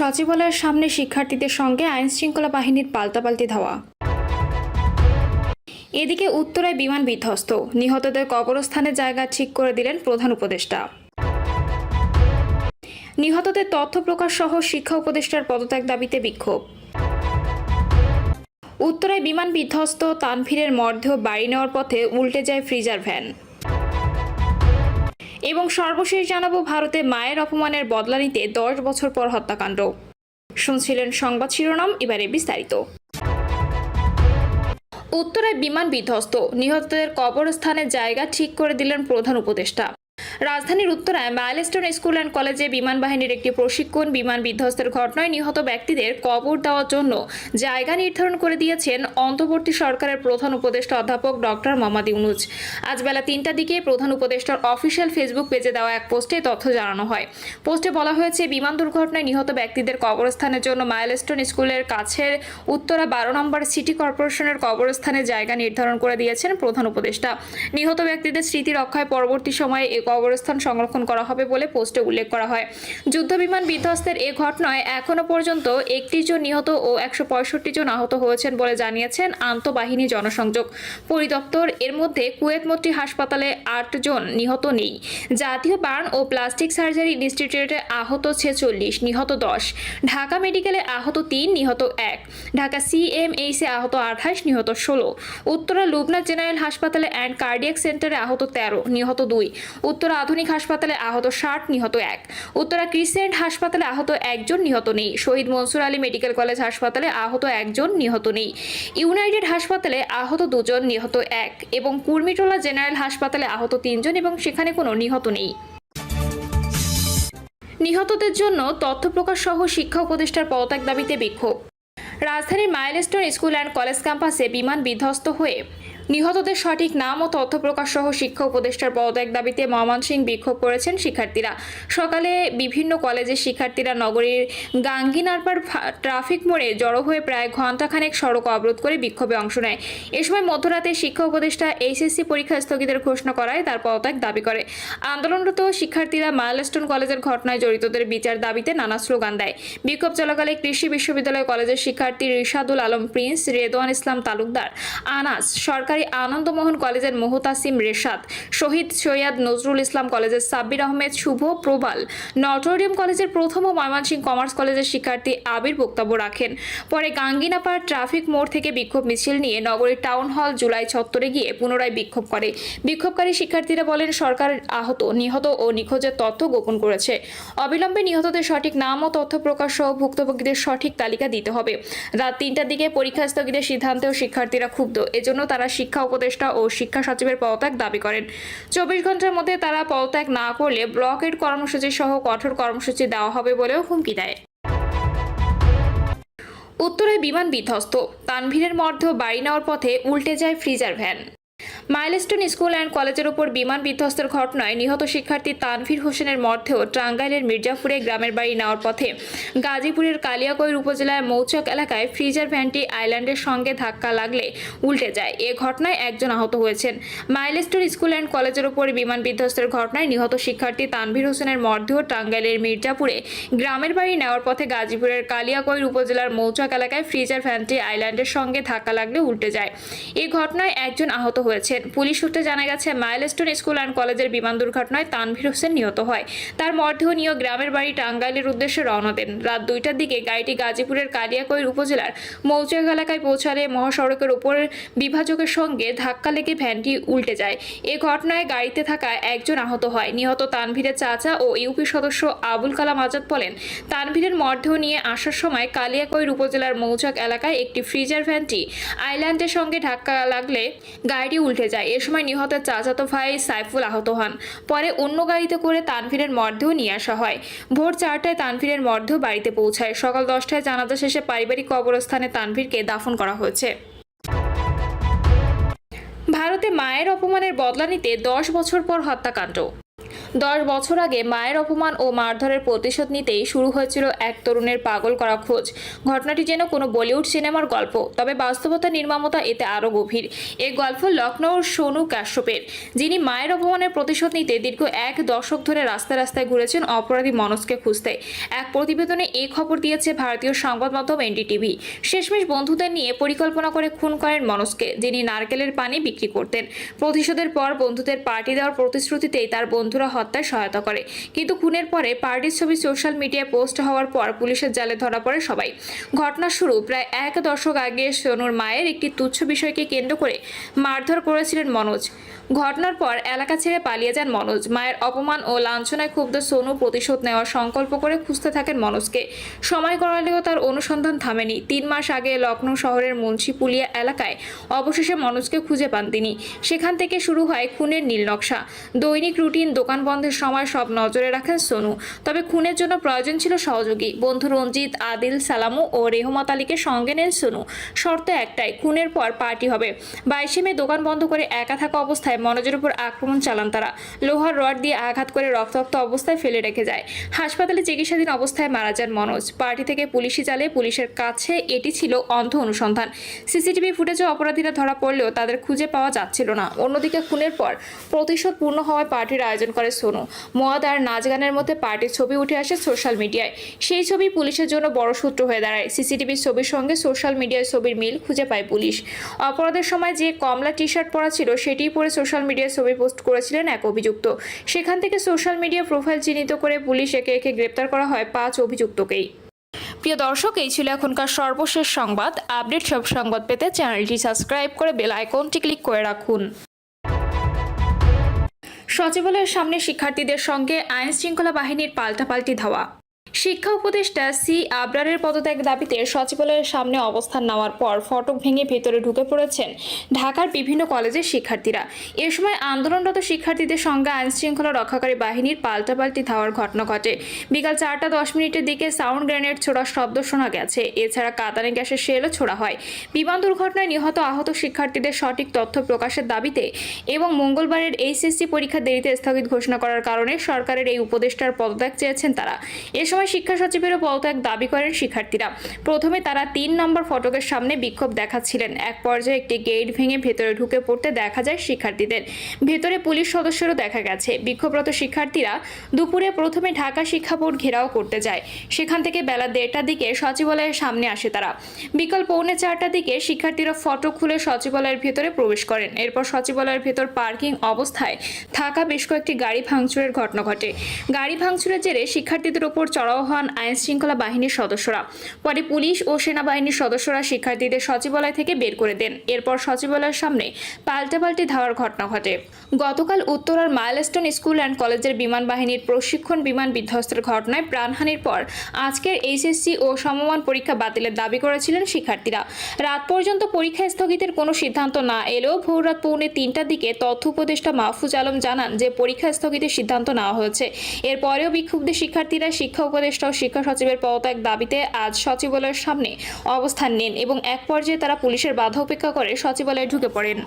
সচিবালয়ের সামনে শিক্ষার্থীদের সঙ্গে আইনশৃঙ্খলা বাহিনীর পাল্টাপাল্টি ধাওয়া। এদিকে উত্তরায় বিমান বিধ্বস্ত, নিহতদের কবরস্থানের জায়গা ঠিক করে দিলেন প্রধান উপদেষ্টা। নিহতদের তথ্য প্রকাশ সহ শিক্ষা উপদেষ্টার পদত্যাগ দাবিতে বিক্ষোভ। উত্তরায় বিমান বিধ্বস্ত, তানভীরের মরদেহ বাড়ি নেওয়ার পথে উল্টে যায় ফ্রিজার ভ্যান। এবং সর্বশেষ জানাবো ভারতে মায়ের অপমানের বদলা নিতে 10 বছর পর হত্যাকাণ্ড। শুনছিলেন সংবাদ শিরোনাম, এবারে বিস্তারিত। উত্তরায় বিমান বিধ্বস্ত, নিহতদের কবরস্থানের জায়গা ঠিক করে দিলেন প্রধান উপদেষ্টা। রাজধানীর উত্তরায় মাইলস্টোন স্কুল অ্যান্ড কলেজে বিমান বাহিনীর একটি প্রশিক্ষণ বিমান বিধ্বস্তের ঘটনায় নিহত ব্যক্তিদের কবর দেওয়ার জন্য জায়গা নির্ধারণ করে দিয়েছেন অন্তর্বর্তী সরকারের প্রধান উপদেষ্টা অধ্যাপক ডক্টর মোহাম্মদ ইউনূস। আজ বেলা 3টার দিকে প্রধান উপদেষ্টার অফিসিয়াল ফেসবুক পেজে দেওয়া এক পোস্টে তথ্য জানানো হয়। পোস্টে বলা হয়েছে, বিমান দুর্ঘটনায় নিহত ব্যক্তিদের কবরস্থানের জন্য মাইলস্টোন স্কুলের কাছের উত্তরা 12 নম্বর সিটি কর্পোরেশনের কবরস্থানে জায়গা নির্ধারণ করে দিয়েছেন প্রধান উপদেষ্টা। নিহত ব্যক্তিদের স্মৃতি রক্ষায় পরবর্তী সময়ে কবরস্থান সংরক্ষণ করা হবে বলে পোস্টে উল্লেখ করা হয়। যুদ্ধ বিমান বিধ্বস্তের এ ঘটনায় এখনো পর্যন্ত 31 জন নিহত ও 165 জন আহত হয়েছেন বলে জানিয়েছেন আন্তঃবাহিনী জনসংযোগ পরিদপ্তর। এর মধ্যে কুয়েত মৈত্রী হাসপাতালে 8 জন, নিহত নেই। জাতীয় বার্ন ও প্লাস্টিক সার্জারি ইনস্টিটিউটে আহত 46, নিহত 10। ঢাকা মেডিকেলে আহত 3, নিহত 1। ঢাকা সিএমএইচে আহত 28, নিহত 16। উত্তরা লুবনা জেনারেল হাসপাতালে অ্যান্ড কার্ডিয়াক সেন্টারে আহত 13, নিহত 2। উত্তরা আধুনিক হাসপাতালে আহত 60, নিহত 1। উত্তরা ক্রিসেন্ট হাসপাতালে আহত 1 জন, নিহত নেই। শহীদ মনসুর আলী মেডিকেল কলেজ হাসপাতালে আহত 1 জন, নিহত নেই। ইউনাইটেড হাসপাতালে আহত 2 জন, নিহত 1 এবং কুর্মিটোলা জেনারেল হাসপাতালে আহত 3 জন এবং সেখানে কোনো নিহত নেই। নিহতদের জন্য তথ্য প্রকাশ সহ শিক্ষা উপদেষ্টার পদত্যাগ দাবিতে বিক্ষোভ। রাজধানীর মাইলস্টোন স্কুল অ্যান্ড কলেজ ক্যাম্পাসে বিমান বিধ্বস্ত হয়ে নিহতদের সঠিক নাম ও তথ্য প্রকাশ সহ শিক্ষা উপদেষ্টার পদত্যাগ দাবিতে ময়মনসিংহ বিক্ষোভ করেছেন শিক্ষার্থীরা। সকালে বিভিন্ন কলেজের শিক্ষার্থীরা নগরীর গাঙ্গিনারপাড় ট্রাফিক মোড়ে জড়ো হয়ে প্রায় ঘণ্টাখানেক সড়ক অবরোধ করে বিক্ষোভে অংশ নেয়। এ সময় মধ্যরাতে শিক্ষা উপদেষ্টা এইচএসসি পরীক্ষা স্থগিতের ঘোষণা করায় তার পদত্যাগ দাবি করে। আন্দোলনরত শিক্ষার্থীরা মাইলস্টোন কলেজের ঘটনায় জড়িতদের বিচার দাবিতে নানা স্লোগান দেয়। বিক্ষোভ চলাকালে কৃষি বিশ্ববিদ্যালয় কলেজের শিক্ষার্থী রিশাদুল আলম প্রিন্স, রেদওয়ান ইসলাম তালুকদার, আনাস, সরকারি আনন্দমোহন কলেজের মোহতাসিম রেশাদ, শহীদ সৈয়দ নজরুল ইসলাম কলেজের সাব্বির আহমেদ শুভ, প্রবাল, নটরডেম কলেজের প্রথম ও ময়মনসিংহ কমার্স কলেজের শিক্ষার্থী আবির বক্তব্য রাখেন। পরে গাঙ্গিনাপাড় ট্রাফিক মোড় থেকে বিক্ষোভ মিছিল নিয়ে নগরীর টাউন হল জুলাই চত্বরে গিয়ে পুনরায় বিক্ষোভ করে। বিক্ষোভকারী শিক্ষার্থীরা বলেন, সরকার আহত, নিহত ও নিখোঁজের তথ্য গোপন করেছে। অবিলম্বে নিহতদের সঠিক নাম ও তথ্য প্রকাশ সহ ভুক্তভোগীদের সঠিক তালিকা দিতে হবে। রাত 3টার দিকে পরীক্ষা স্থগিতের সিদ্ধান্তেও শিক্ষার্থীরা ক্ষুব্ধ। এজন্য তারা শিক্ষা উপদেষ্টা ও শিক্ষা সচিবের পদত্যাগ দাবি করেন। 24 ঘন্টার মধ্যে তারা পদত্যাগ না করলে ব্লকেট কর্মসূচি সহ কঠোর কর্মসূচি দেওয়া হবে বলেও হুমকি দেয়। উত্তরায় বিমান বিধ্বস্ত, তানভীরের মরদেহ বাড়ি নেওয়ার পথে উল্টে যায় freezer van. Milestone school and কলেজের উপর বিমান বিধ্বস্তের ঘটনায় নিহত শিক্ষার্থী তানভীর হোসেনের মরদেহ টাঙ্গাইলের মির্জাপুরে গ্রামের বাড়ি নেওয়ার পথে গাজীপুরের কালিয়াকৈর উপজেলার মৌচাক এলাকায় ফ্রিজার ভ্যানটি আইল্যান্ডের সঙ্গে ধাক্কা লাগলে উল্টে যায়। এ ঘটনায় 1 জন আহত হয়েছেন। মাইলস্টোন স্কুল অ্যান্ড কলেজের উপর বিমান বিধ্বস্তের ঘটনায় নিহত শিক্ষার্থী তানভীর হোসেনের মরদেহ টাঙ্গাইলের মির্জাপুরে গ্রামের বাড়ি নেওয়ার পথে গাজীপুরের কালিয়াকৈর উপজেলার মৌচাক এলাকায় ফ্রিজার ভ্যানটি আইল্যান্ডের সঙ্গে ধাক্কা লাগলে উল্টে যায়। এই ঘটনায় 1 জন আহত হয়েছেন। পুলিশ সূত্রে জানা গেছে, মাইলস্টোন স্কুল অ্যান্ড কলেজের বিমান দুর্ঘটনায় তানভীর হোসেন নিহত হয়। তার মরদেহ নিয়ে গ্রামের বাড়ি টাঙ্গাইলের উদ্দেশ্যে রওনা দেন। রাত 2টার দিকে গাড়িটি গাজীপুরের কালিয়াকৈর উপজেলার মৌচাক এলাকায় পৌঁছালে মহাসড়কের উপর বিভাজকের সঙ্গে ধাক্কা লেগে ভ্যানটি উল্টে যায়। এ ঘটনায় গাড়িতে থাকা 1 জন আহত হয়। নিহত তানভীরের চাচা ও ইউপি সদস্য আবুল কালাম আজাদ বলেন, তানভীরের মরদেহ নিয়ে আসার সময় কালিয়াকৈর উপজেলার মৌচাক এলাকায় একটি ফ্রিজার ভ্যানটি আইল্যান্ডের সঙ্গে ধাক্কা লাগলে গাড়িটি উল্টে যায়। এ সময় নিহতের চাচাতো ভাই সাইফুল আহত হন। পরে অন্য গাড়িতে করে তানভীরের মরদেহ নিয়ে আসা হয়। ভোর 4টায় তানভীরের মরদেহ বাড়িতে পৌঁছায়। সকাল 10টায় জানাজা শেষে পারিবারিক কবরস্থানে তানভীরকে দাফন করা হয়েছে। ভারতে মায়ের অপমানের বদলা নিতে 10 বছর পর হত্যাকাণ্ড। 10 বছর আগে মায়ের অপমান ও মারধরের প্রতিশোধ নিতেই শুরু হয়েছিল এক তরুণের পাগল করা খোঁজ। ঘটনাটি যেন কোনো বলিউড সিনেমার গল্প, তবে বাস্তবতা নির্মমতা এতে আরও গভীর। এই গল্প লখনৌর সোনু কাশ্যপের, যিনি মায়ের অপমানের প্রতিশোধ নিতে দীর্ঘ 1 দশক ধরে রাস্তায় রাস্তায় ঘুরেছেন অপরাধী মনোজকে খুঁজতে। এক প্রতিবেদনে এই খবর দিয়েছে ভারতীয় সংবাদ মাধ্যম এনডিটিভি। শেষমেশ বন্ধুদের নিয়ে পরিকল্পনা করে খুন করেন মনোজকে, যিনি নারকেলের পানি বিক্রি করতেন। প্রতিশোধের পর বন্ধুদের পার্টি দেওয়ার প্রতিশ্রুতিতেই তার বন্ধুরা হত্যায় সহায়তা করে, কিন্তু খুনের পরে পার্টির ছবি সোশ্যাল মিডিয়ায় পোস্ট হওয়ার পর পুলিশের জালে ধরা পড়ে সবাই। ঘটনা শুরু প্রায় 1 দশক আগে। সোনুর মায়ের একটি তুচ্ছ বিষয়কে কেন্দ্র করে মারধর করেছিলেন মনোজ। ঘটনার পর এলাকা ছেড়ে পালিয়ে যান মনোজ। মায়ের অপমান ও লাঞ্ছনায় ক্ষুব্ধ সোনু প্রতিশোধ নেওয়ার সংকল্প করে খুঁজতে থাকেন মনোজকে। সময় গড়ালেও তার অনুসন্ধান থামেনি। 3 মাস আগে লখনৌ শহরের মুন্সিপুলিয়া এলাকায় অবশেষে মনোজকে খুঁজে পান তিনি। সেখান থেকে শুরু হয় খুনের নীল নকশা। দৈনিক রুটিন, দোকান বন্ধের সময় সব নজরে রাখেন সোনু। তবে খুনের জন্য প্রয়োজন ছিল সহযোগী। বন্ধু রঞ্জিত, আদিল, সালামু ও রেহমত আলীকে সঙ্গে নেন সোনু। শর্ত একটাই, খুনের পর পার্টি হবে। 22 মে দোকান বন্ধ করে একা থাকা অবস্থায় মনোজের উপর আক্রমণ চালান তারা। লোহার রড দিয়ে আঘাত করে রক্তাক্ত অবস্থায় ফেলে রেখে যায়। হাসপাতালে চিকিৎসাধীন অবস্থায় মারা যান মনোজ। পার্টি থেকে পুলিশি জালে পুলিশের কাছে এটি ছিল অন্ধ অনুসন্ধান। সিসিটিভি ফুটেজে অপরাধীরা ধরা পড়লেও তাদের খুঁজে পাওয়া যাচ্ছিল না। অন্যদিকে খুনের পর প্রতিশোধ পূর্ণ হওয়ায় পার্টির আয়োজন করে সোনু। মদ আর নাচ গানের মধ্যে পার্টির ছবি উঠে আসে সোশ্যাল মিডিয়ায়। সেই ছবি পুলিশের জন্য বড় সূত্র হয়ে দাঁড়ায়। সিসিটিভির ছবির সঙ্গে সোশ্যাল মিডিয়ার ছবির মিল খুঁজে পায় পুলিশ। অপরাধের সময় যে কমলা টি-শার্ট পরা ছিল সেটিই পরে সোশ্যাল মিডিয়ায় ছবি পোস্ট করেছিলেন এক অভিযুক্ত। সেখান থেকে সোশ্যাল মিডিয়া প্রোফাইল চিহ্নিত করে পুলিশ একে একে গ্রেপ্তার করা হয় 5 অভিযুক্তকেই। প্রিয় দর্শক, এই ছিল এখনকার সর্বশেষ সংবাদ। আপডেট সব সংবাদ পেতে চ্যানেলটি সাবস্ক্রাইব করে বেল আইকনটি ক্লিক করে রাখুন। সচিবালয়ের সামনে শিক্ষার্থীদের সঙ্গে আইন শৃঙ্খলা বাহিনীর পাল্টাপাল্টি ধাওয়া। শিক্ষা উপদেষ্টা সি আবরারের পদত্যাগ দাবিতে সচিবালয়ের সামনে অবস্থান নেওয়ার পর ফটক ভেঙে ভেতরে ঢুকে পড়েছেন ঢাকার বিভিন্ন কলেজের শিক্ষার্থীরা। এ সময় আন্দোলনরত শিক্ষার্থীদের সঙ্গে আইন শৃঙ্খলা রক্ষাকারী বাহিনীর পাল্টাপাল্টি ধাওয়ার ঘটনা ঘটে। বিকাল 4টা 10 মিনিটের দিকে সাউন্ড গ্রেনেড ছোড়ার শব্দ শোনা গেছে। এছাড়া কাঁদানে গ্যাসের শেলও ছোড়া হয়। বিমান দুর্ঘটনায় নিহত আহত শিক্ষার্থীদের সঠিক তথ্য প্রকাশের দাবিতে এবং মঙ্গলবারের এইচএসসি পরীক্ষা দেরিতে স্থগিত ঘোষণা করার কারণে সরকারের এই উপদেষ্টার পদত্যাগ চেয়েছেন তারা। এ সময় শিক্ষা সচিবেরও পদত্যাগ দাবি করেন শিক্ষার্থীরা। প্রথমে তারা 3 নম্বর ফটকের সামনে বিক্ষোভ দেখাচ্ছিলেন। এক পর্যায়ে একটি গেট ভেঙে ভেতরে ঢুকে পড়তে দেখা যায় শিক্ষার্থীদের। ভেতরে পুলিশ সদস্যরও দেখা গেছে। বিক্ষোভরত শিক্ষার্থীরা দুপুরে প্রথমে ঢাকা শিক্ষা বোর্ড ঘেরাও করতে যায়। সেখান থেকে বেলা 1:30টার দিকে সচিবালয়ের সামনে আসে তারা। বিকাল 3:45টার দিকে শিক্ষার্থীরা ফটক খুলে সচিবালয়ের ভেতরে প্রবেশ করেন। এরপর সচিবালয়ের ভেতর পার্কিং অবস্থায় থাকা বেশ কয়েকটি গাড়ি ভাঙচুরের ঘটনা ঘটে। গাড়ি ভাঙচুরের জেরে শিক্ষার্থীদের উপর চড়াও হন আইন শৃঙ্খলা বাহিনীর সদস্যরা। পরে পুলিশ ও সেনাবাহিনীর সদস্যরা শিক্ষার্থীদের সচিবালয় থেকে বের করে দেন। এরপর সচিবালয়ের সামনে পাল্টাপাল্টি ধাওয়ার ঘটনা ঘটে। গতকাল উত্তরার মাইলস্টোন স্কুল অ্যান্ড কলেজের বিমান বাহিনীর প্রশিক্ষণ বিমান বিধ্বস্তের ঘটনায় প্রাণহানির পর আজকের এইচএসসি ও সমমান পরীক্ষা বাতিলের দাবি করেছিলেন শিক্ষার্থীরা। রাত পর্যন্ত পরীক্ষা স্থগিতের কোনো সিদ্ধান্ত না এলেও ভোররাত 2:45টার দিকে তথ্য উপদেষ্টা মাহফুজ আলম জানান যে পরীক্ষা স্থগিতের সিদ্ধান্ত নেওয়া হয়েছে। এরপরেও বিক্ষুব্ধ শিক্ষার্থীরা শিক্ষা উপদেষ্টা ও শিক্ষা সচিবের পদত্যাগ দাবিতে আজ সচিবালয়ের সামনে অবস্থান নেন এবং এক পর্যায়ে তারা পুলিশের বাধা উপেক্ষা করে সচিবালয়ে ঢুকে পড়েন।